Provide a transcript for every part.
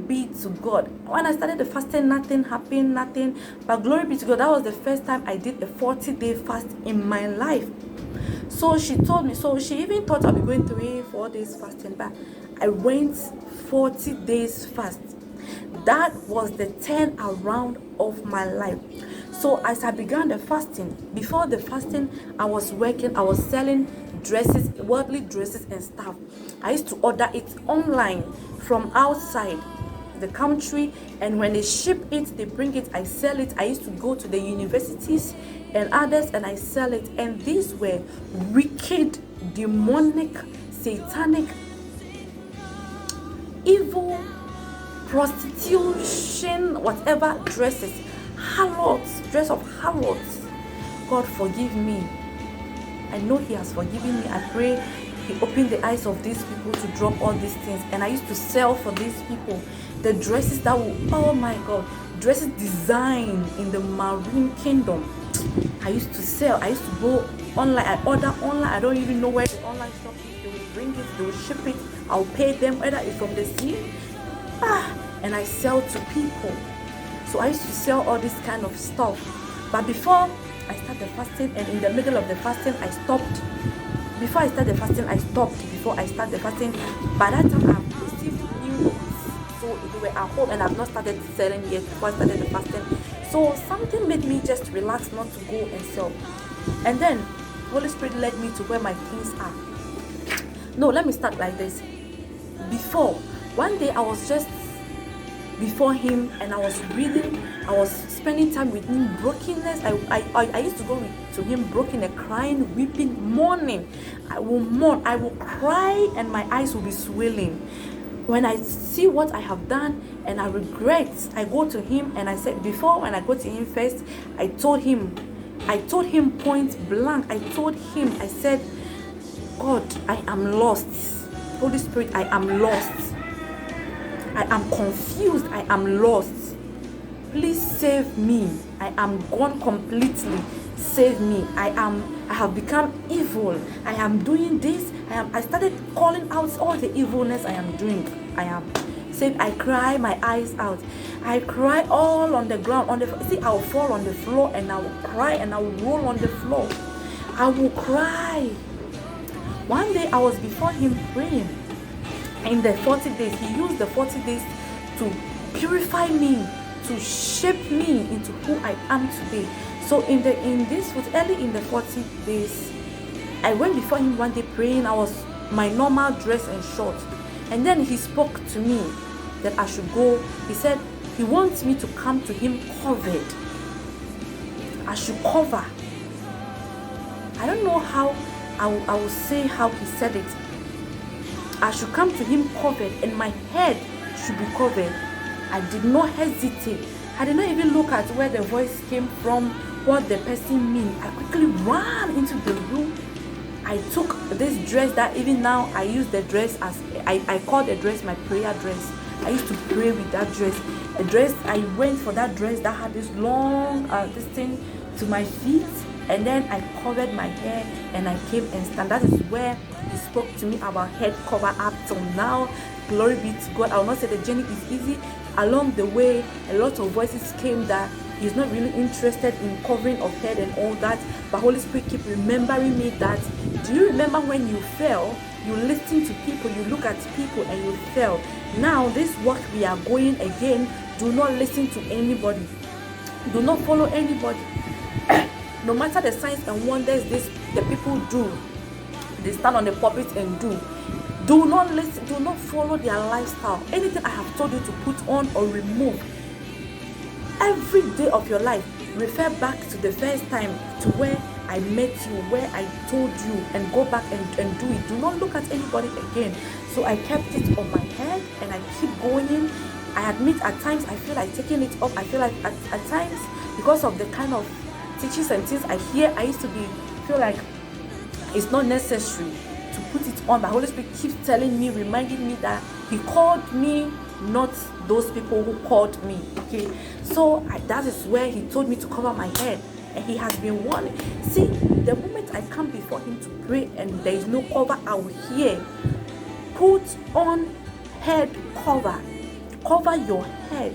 be to God. When I started the fasting, nothing happened, nothing. But glory be to God, that was the first time I did a 40-day fast in my life. So she told me, so she even thought I'd be going 3-4 days fasting, but I went 40 days fast. That was the turn around of my life. So as I began the fasting, before the fasting, I was working, I was selling dresses, worldly dresses and stuff. I used to order it online from outside the country, and when they ship it, they bring it, I sell it. I used to go to the universities and others and I sell it. And these were wicked, demonic, satanic, evil, prostitution, whatever dresses, harlots, dress of harlots. God forgive me. I know He has forgiven me. I pray He opened the eyes of these people to drop all these things. And I used to sell for these people the dresses that will, oh my God, dresses designed in the marine kingdom. I used to sell. I used to go online. I order online. I don't even know where the online shop is. They will bring it. They will ship it. I'll pay them, whether it's from the sea. And I sell to people. So I used to sell all this kind of stuff. But before I started the fasting, and in the middle of the fasting, I stopped. Before I started the fasting, I stopped. Before I started the fasting, by that time I've received new ones. So they were at home, and I've not started selling yet before I started the fasting. So something made me just relax, not to go and sell. And then Holy Spirit led me to where my things are. No, let me start like this. Before, one day I was just before Him and I was reading, I was spending time with Him. Brokenness, I used to go to Him broken and crying, weeping, mourning. I will mourn, I will cry, and my eyes will be swelling. When I see what I have done and I regret, I go to Him and I said, before when I go to Him first, I told Him point blank, I told Him, I said, God, I am lost. Holy Spirit, I am lost. I am confused. I am lost. Please save me. I am gone completely. Save me. I have become evil. I am doing this. I started calling out all the evilness I am doing. I cry my eyes out. I cry all on the ground. I'll fall on the floor and I will cry and I will roll on the floor. I will cry. One day I was before Him praying. In the 40 days, He used the 40 days to purify me, to shape me into who I am today. So early in the 40 days, I went before Him one day praying. I was my normal dress and shorts, and then He spoke to me that I should go. He said He wants me to come to Him covered. I should cover. I don't know how I will say how He said it. I should come to Him covered, and my head should be covered. I did not hesitate. I did not even look at where the voice came from, what the person means. I quickly ran into the room. I took this dress that even now I use the dress as, I call the dress my prayer dress. I used to pray with that dress. A dress, I went for that dress that had this long, this thing to my feet. And then I covered my hair and I came and stand. That is where He spoke to me about head cover up till now. Glory be to God. I will not say the journey is easy. Along the way, a lot of voices came that He's not really interested in covering of head and all that. But Holy Spirit keep remembering me that, do you remember when you fell? You listen to people, you look at people and you fell. Now this work we are going again. Do not listen to anybody. Do not follow anybody. No matter the signs and wonders the people do, they stand on the pulpit and do not listen, do not follow their lifestyle. Anything I have told you to put on or remove, every day of your life, refer back to the first time, to where I met you, where I told you, and go back and do it. Do not look at anybody again. So I kept it on my head and I keep going. I admit at times I feel like taking it off. I feel like at times, because of the kind of teachings and things I hear, I used to feel like it's not necessary to put it on. But Holy Spirit keeps telling me, reminding me that He called me, not those people who called me. Okay, so that is where He told me to cover my head, and He has been warning. See, the moment I come before Him to pray and there is no cover, I will hear, put on head cover. cover your head.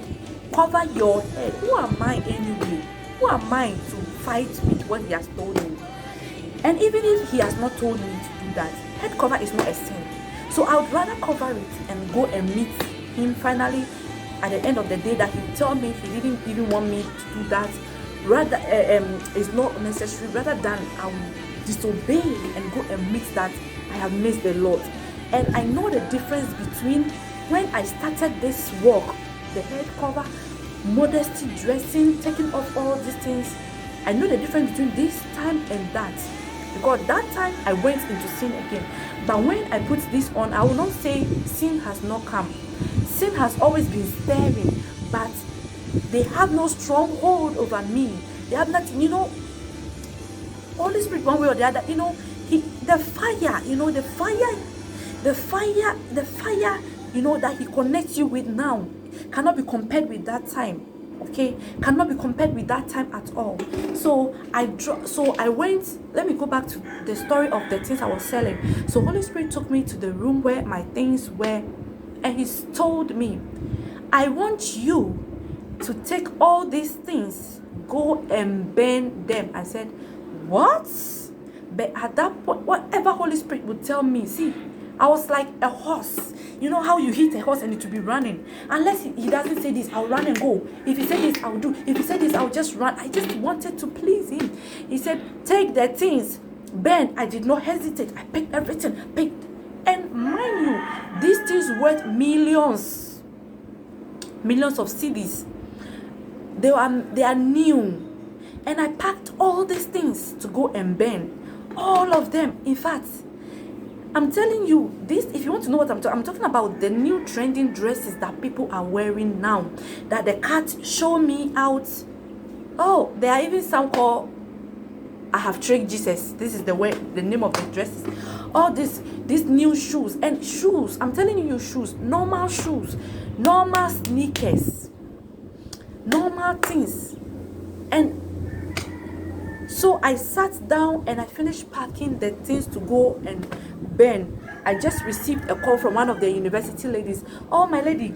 Cover your head. Who am I anyway? Who am I to fight with what he has told me? And even if he has not told me to do that, head cover is not a sin. So I would rather cover it and go and meet him finally at the end of the day, that he tell me he didn't even want me to do that. Rather, it's not necessary. Rather than I will disobey and go and meet that I have missed the Lord. And I know the difference between when I started this walk, the head cover, modesty, dressing, taking off all these things. I know the difference between this time and that, because that time I went into sin again. But when I put this on, I will not say sin has not come. Sin has always been staring, but they have no stronghold over me. They have nothing, Holy Spirit, one way or the other, the fire, that he connects you with now cannot be compared with that time. Okay, cannot be compared with that time at all. So I went. Let me go back to the story of the things I was selling. So Holy Spirit took me to the room where my things were, and he told me, I want you to take all these things, go and burn them. I said, what? But at that point, whatever Holy Spirit would tell me, see, I was like a horse. You know how you hit a horse and it will be running. Unless he doesn't say this, I'll run and go. If he said this, I'll do. If he said this, I'll just run. I just wanted to please him. He said, take the things. Ben, I did not hesitate. I picked everything. And mind you, these things worth millions. Millions of CDs. They are new. And I packed all these things to go and burn. All of them. In fact, I'm telling you, this, if you want to know what I'm talking about, the new trending dresses that people are wearing now, that the cat show me out. Oh, there are even some called I have tricked Jesus. This is the name of the dresses. All these new shoes, and shoes, I'm telling you, shoes, normal sneakers, normal things. And so I sat down and I finished packing the things to go and burn. I just received a call from one of the university ladies. Oh, my lady,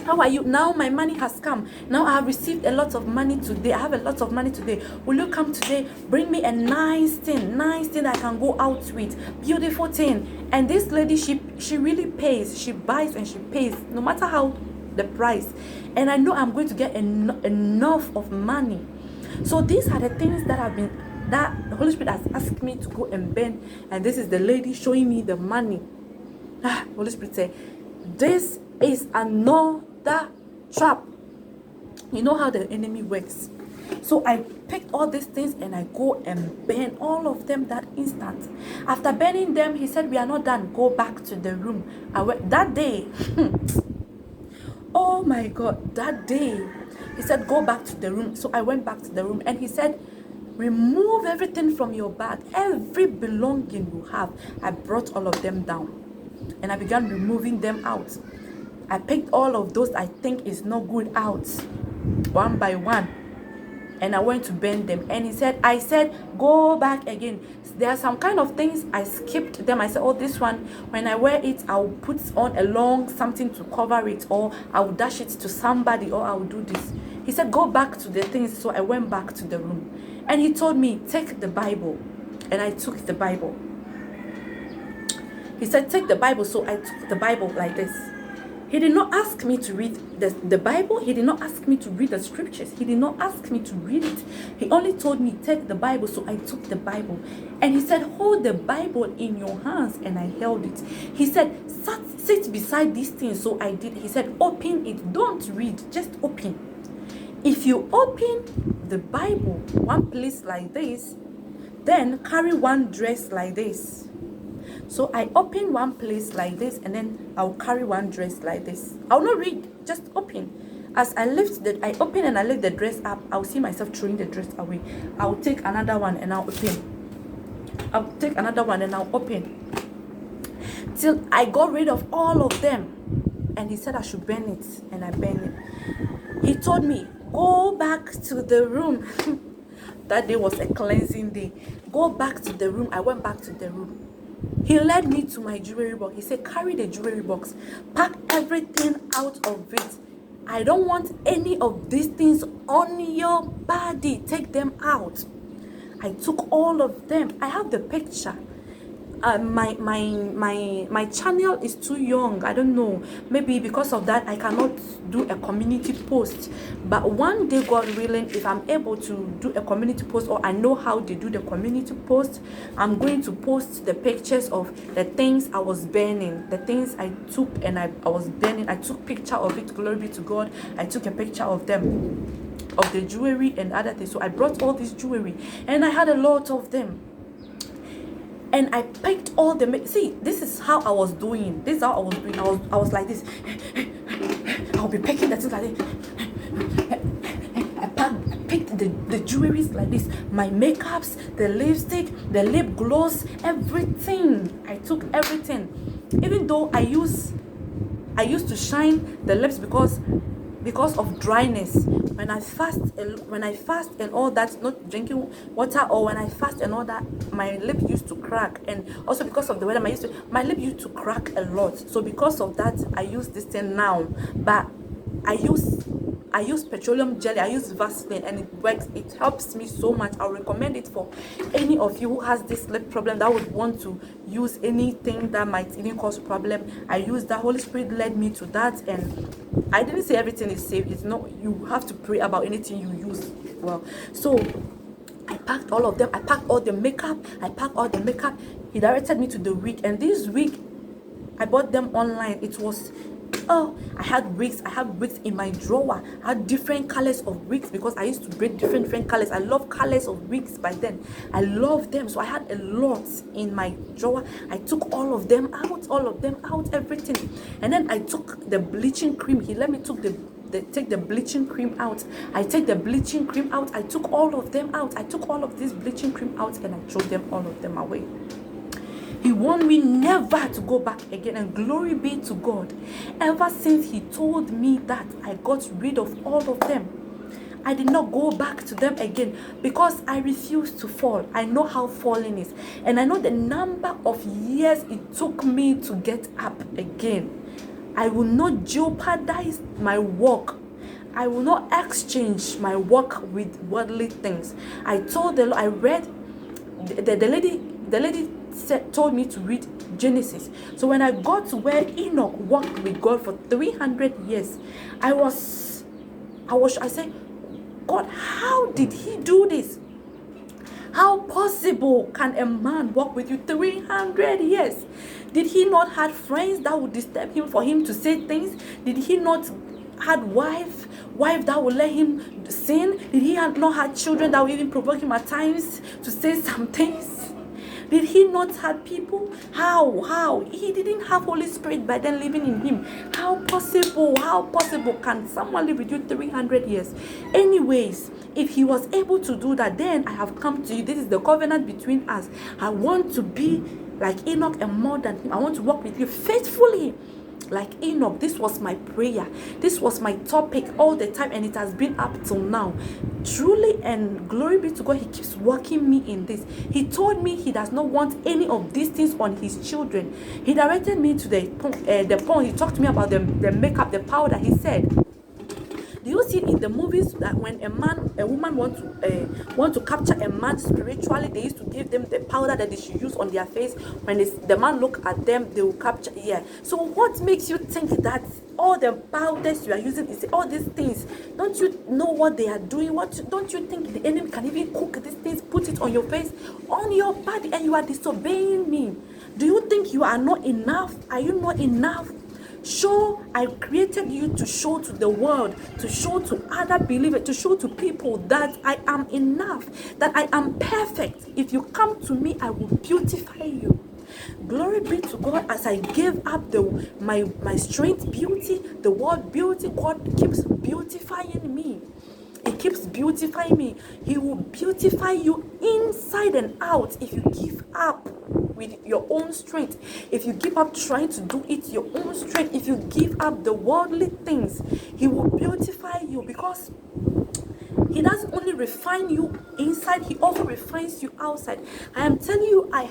how are you? Now my money has come. Now I have received a lot of money today. I have a lot of money today. Will you come today? Bring me a nice thing I can go out with. Beautiful thing. And this lady, she really pays. She buys and she pays, no matter how the price. And I know I'm going to get enough of money. So these are the things that the Holy Spirit has asked me to go and burn. And this is the lady showing me the money. Holy Spirit said, this is another trap. You know how the enemy works. So I picked all these things and I go and burn all of them that instant. After burning them, he said, we are not done. Go back to the room. I went that day. Oh my God, that day. He said, go back to the room. So I went back to the room and he said, remove everything from your bag. Every belonging you have. I brought all of them down. And I began removing them out. I picked all of those I think is not good out. One by one. And I went to burn them. And I said, go back again. There are some kind of things I skipped them. I said, oh, this one, when I wear it, I'll put on a long something to cover it, or I'll dash it to somebody, or I'll do this. He said, go back to the things. So I went back to the room. And he told me, take the Bible. And I took the Bible. He said, take the Bible. So I took the Bible like this. He did not ask me to read the Bible. He did not ask me to read the scriptures. He did not ask me to read it. He only told me, take the Bible. So I took the Bible. And he said, hold the Bible in your hands. And I held it. He said, sit beside these things. So I did. He said, open it. Don't read. Just open. If you open the Bible one place like this, then carry one dress like this. So I open one place like this, and then I'll carry one dress like this. I'll not read, just open. As I open and I lift the dress up, I'll see myself throwing the dress away. I'll take another one and I'll open. I'll take another one and I'll open. Till I got rid of all of them. And he said I should burn it, and I burned it. He told me, go back to the room. That day was a cleansing day. Go back to the room. I went back to the room. He led me to my jewelry box. He said, carry the jewelry box, pack everything out of it. I don't want any of these things on your body. Take them out. I took all of them. I have the picture. My channel is too young. I don't know, maybe because of that I cannot do a community post, but one day, God willing, if I'm able to do a community post, or I know how to do the community post, I'm going to post the pictures of the things I was burning, the things I took and I was burning. I took picture of it. Glory be to God. I took a picture of them, of the jewelry and other things. So I brought all this jewelry and I had a lot of them. And I picked all the, see, this is how I was doing. This is how I was doing. I was like this. I'll be picking the things like this. I picked the jewelries like this. My makeups, the lipstick, the lip gloss, everything. I took everything. Even though I used to shine the lips because of dryness. When I fast and all that, not drinking water, or when I fast and all that, my lip used to crack. And also because of the weather, my lip used to crack a lot. So because of that, I use this thing now. But I use petroleum jelly, I use Vaseline, and it works. It helps me so much. I'll recommend it for any of you who has this lip problem that would want to use anything that might even cause a problem. I use the Holy Spirit led me to that, and I didn't say everything is safe. It's not, you have to pray about anything you use. Well, so I packed all of them. I packed all the makeup. He directed me to the wig, and this wig, I bought them online. It was, I had wigs in my drawer. I had different colors of wigs because I used to braid different colors. I love colors of wigs by then. I love them, so I had a lot in my drawer. I took all of them out, everything. And then I took the bleaching cream. He let me take the bleaching cream out. I take the bleaching cream out. I took all of them out. I took all of this bleaching cream out and I threw them, all of them, away. He warned me never to go back again, and glory be to God. Ever since he told me that, I got rid of all of them. I did not go back to them again because I refuse to fall. I know how falling is, and I know the number of years it took me to get up again. I will not jeopardize my walk. I will not exchange my walk with worldly things. I told the Lord, I read, the lady told me to read Genesis. So when I got to where Enoch walked with God for 300 years, I said, God, how did he do this? How possible can a man walk with you 300 years? Did he not have friends that would disturb him for him to say things? Did he not had wife that would let him sin? Did he not have children that would even provoke him at times to say some things? Did he not have people? How? He didn't have Holy Spirit by then living in him. How possible can someone live with you 300 years? Anyways, if he was able to do that, then I have come to you. This is the covenant between us. I want to be like Enoch and more than him. I want to walk with you faithfully like Enoch. This was my prayer. This was my topic all the time, and it has been up till now. Truly, and glory be to God, he keeps working me in this. He told me he does not want any of these things on his children. He directed me to the point. He talked to me about the makeup, the powder. He said, do you see in the movies that when a woman want to capture a man spiritually, they used to give them the powder that they should use on their face? When the man look at them, they will capture. Yeah. So what makes you think that all the powders you are using is all these things? Don't you know what they are doing? Don't you think the enemy can even cook these things, put it on your face, on your body, and you are disobeying me? Do you think you are not enough? Are you not enough? Show, I created you to show to the world, to show to other believers, to show to people that I am enough, that I am perfect. If you come to me, I will beautify you. Glory be to God. As I gave up my strength, beauty, the word beauty, God keeps beautifying me. He keeps beautifying me. He will beautify you inside and out if you give up with your own strength. If you give up trying to do it your own strength, if you give up the worldly things, he will beautify you, because he doesn't only refine you inside, he also refines you outside. I am telling you, I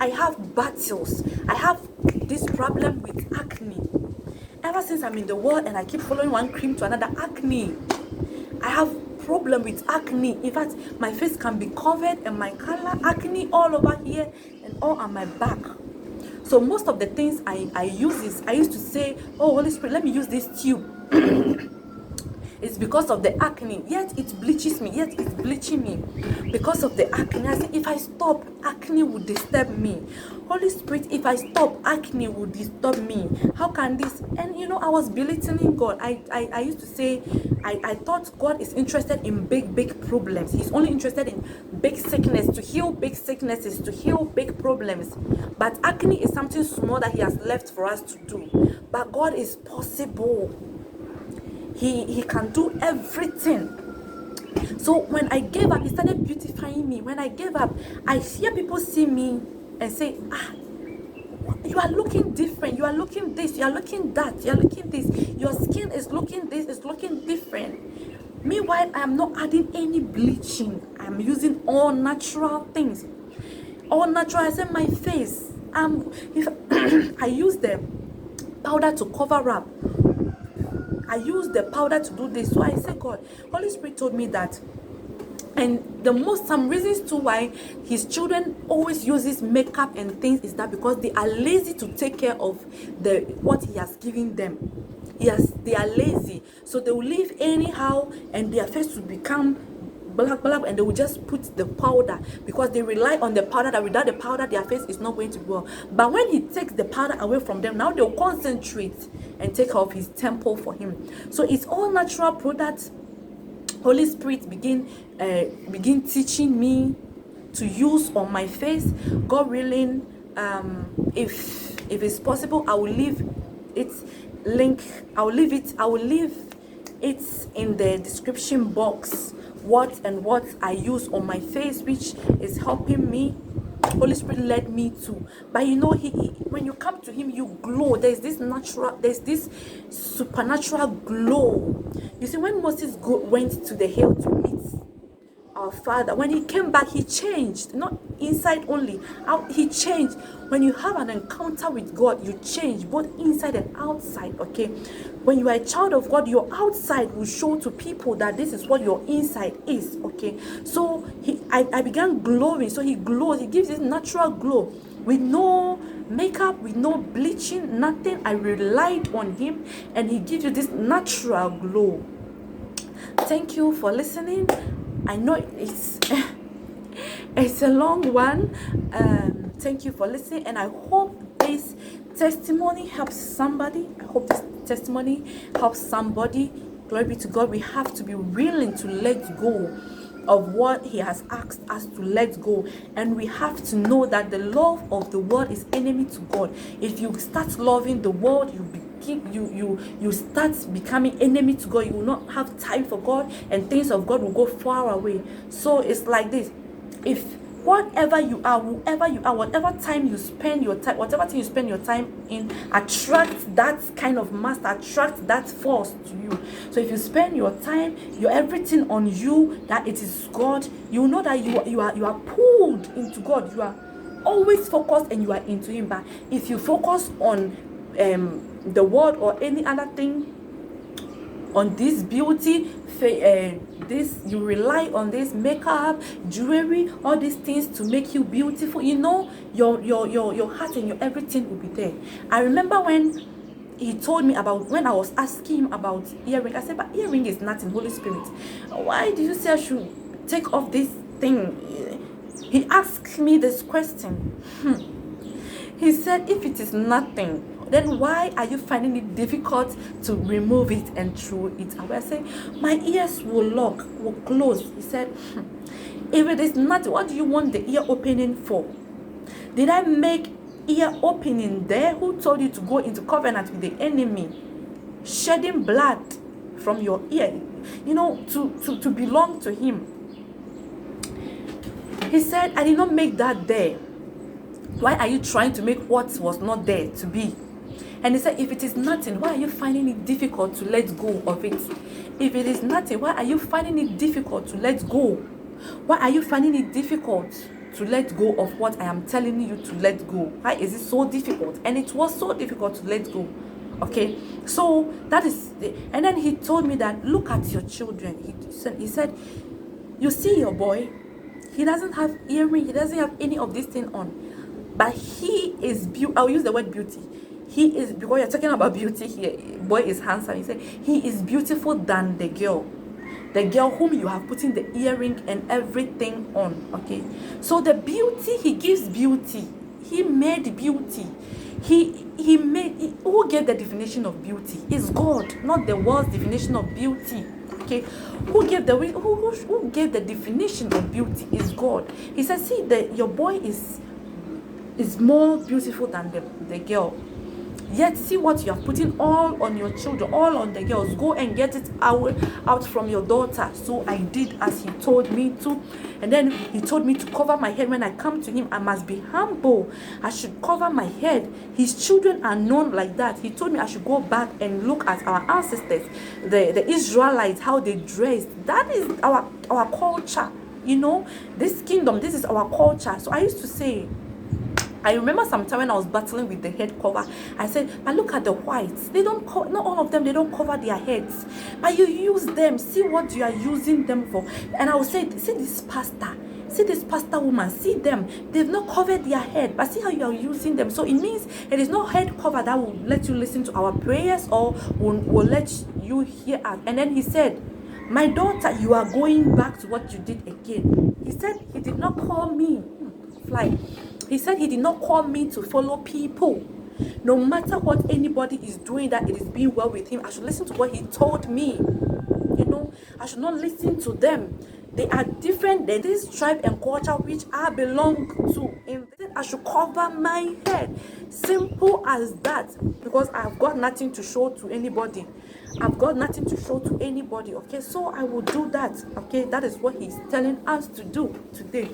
I have battles. I have this problem with acne. Ever since I'm in the world and I keep following one cream to another, acne. I have problem with acne. In fact, my face can be covered and my color, acne all over here and all on my back. So most of the things I use is, I used to say, oh Holy Spirit, let me use this tube. It's because of the acne, yet it bleaches me, yet it's bleaching me because of the acne. I say, if I stop, acne will disturb me. Holy Spirit, if I stop, acne will disturb me. How can this? And you know, I was belittling God. I used to say, I thought God is interested in big problems. He's only interested in big sickness, to heal big sicknesses, to heal big problems. But acne is something small that He has left for us to do. But God is possible. He can do everything. So when I gave up, He started beautifying me. When I gave up, I hear people see me and say, you are looking different, you are looking this, you are looking that, you are looking this, your skin is looking this, is looking different. Meanwhile, I am not adding any bleaching. I am using all natural things. All natural. I said my face. If I use the powder to cover up, I use the powder to do this. So I said, God, Holy Spirit told me that. And some reasons to why His children always uses makeup and things is that because they are lazy to take care of what He has given them. They are lazy. So they will live anyhow and their face will become black, and they will just put the powder because they rely on the powder, that without the powder their face is not going to go. But when He takes the powder away from them, now they'll concentrate and take off His temple for Him. So it's all natural products. Holy Spirit begin teaching me to use on my face. God willing, if it's possible, I will leave its link. I will leave it in the description box. What I use on my face, which is helping me. Holy Spirit led me to. But you know, when you come to Him, you glow. There's this supernatural glow. You see, when Moses went to the hill to meet our Father, when he came back, he changed. Not inside only, out. He changed. When you have an encounter with God, you change both inside and outside. Okay, when you are a child of God, your outside will show to people that this is what your inside is. Okay, so I began glowing. So He glows. He gives this natural glow with no makeup, with no bleaching, nothing. I relied on Him, and He gives you this natural glow. Thank you for listening. I know it's a long one. Thank you for listening, and I hope this testimony helps somebody. Glory be to God. We have to be willing to let go of what He has asked us to let go, and we have to know that the love of the world is enemy to God. If you start loving the world, you start becoming enemy to God. You will not have time for God, and things of God will go far away. So it's like this: if whatever you are, whoever you are, whatever time you spend your time, whatever thing you spend your time in, attract that kind of master, attract that force to you. So if you spend your time, your everything on you, that it is God, you know that you are pulled into God. You are always focused and you are into Him. But if you focus on the world or any other thing, on this beauty, you rely on this makeup, jewelry, all these things to make you beautiful, you know, your heart and your everything will be there. I remember when He told me about, when I was asking Him about earring, I said, but earring is nothing, Holy Spirit. Why do you say I should take off this thing? He asked me this question. He said, if it is nothing, then why are you finding it difficult to remove it and throw it away? I said, my ears will close. He said, if it is not, what do you want the ear opening for? Did I make ear opening there? Who told you to go into covenant with the enemy, shedding blood from your ear, you know, to belong to him? He said, I did not make that there. Why are you trying to make what was not there to be? And he said, if it is nothing, why are you finding it difficult to let go of it? If it is nothing, why are you finding it difficult to let go? Why are you finding it difficult to let go of what I am telling you to let go? Why is it so difficult? And it was so difficult to let go. Okay, so that is and then he told me that look at your children. He said, you see your boy, he doesn't have earring, he doesn't have any of this thing on, but he is I'll use the word beauty. He is, because you're talking about beauty here, boy is handsome. He said he is beautiful than the girl whom you have put in the earring and everything on. Okay, so the beauty, he gives beauty. He made beauty. He made, who gave the definition of beauty is God, not the world's definition of beauty. Okay, who gave the definition of beauty is God. He says, see, your boy is more beautiful than the girl. Yet see what you are putting all on your children, all on the girls. Go and get it out from your daughter. So I did as he told me to. And then he told me to cover my head. When I come to him, I must be humble. I should cover my head. His children are known like that. He told me I should go back and look at our ancestors, the Israelites, how they dressed. That is our culture. You know, this kingdom, this is our culture. So I used to say, I remember sometime when I was battling with the head cover, I said, but look at the whites. They don't, not all of them, they don't cover their heads. But you use them. See what you are using them for. And I would say, see this pastor. See this pastor woman. See them. They've not covered their head. But see how you are using them. So it means it is not head cover that will let you listen to our prayers or will let you hear us. And then he said, my daughter, you are going back to what you did again. He said he did not call me. Fly. He said he did not call me to follow people. No matter what anybody is doing, that it is being well with him, I should listen to what he told me. You know, I should not listen to them. They are different. They this tribe and culture which I belong to. Instead, I should cover my head. Simple as that. Because I've got nothing to show to anybody. I've got nothing to show to anybody. Okay, so I will do that. Okay, that is what he's telling us to do today.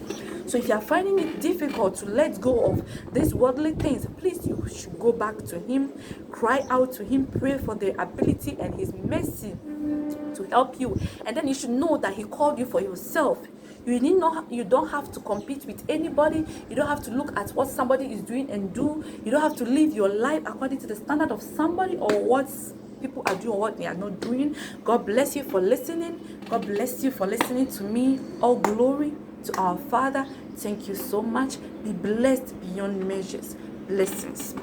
So if you are finding it difficult to let go of these worldly things, please, you should go back to him, cry out to him, pray for the ability and his mercy to help you. And then you should know that he called you for yourself. You don't have to compete with anybody. You don't have to look at what somebody is doing and do. You don't have to live your life according to the standard of somebody or what people are doing or what they are not doing. God bless you for listening. God bless you for listening to me. All glory to our Father. Thank you so much. Be blessed beyond measures. Blessings.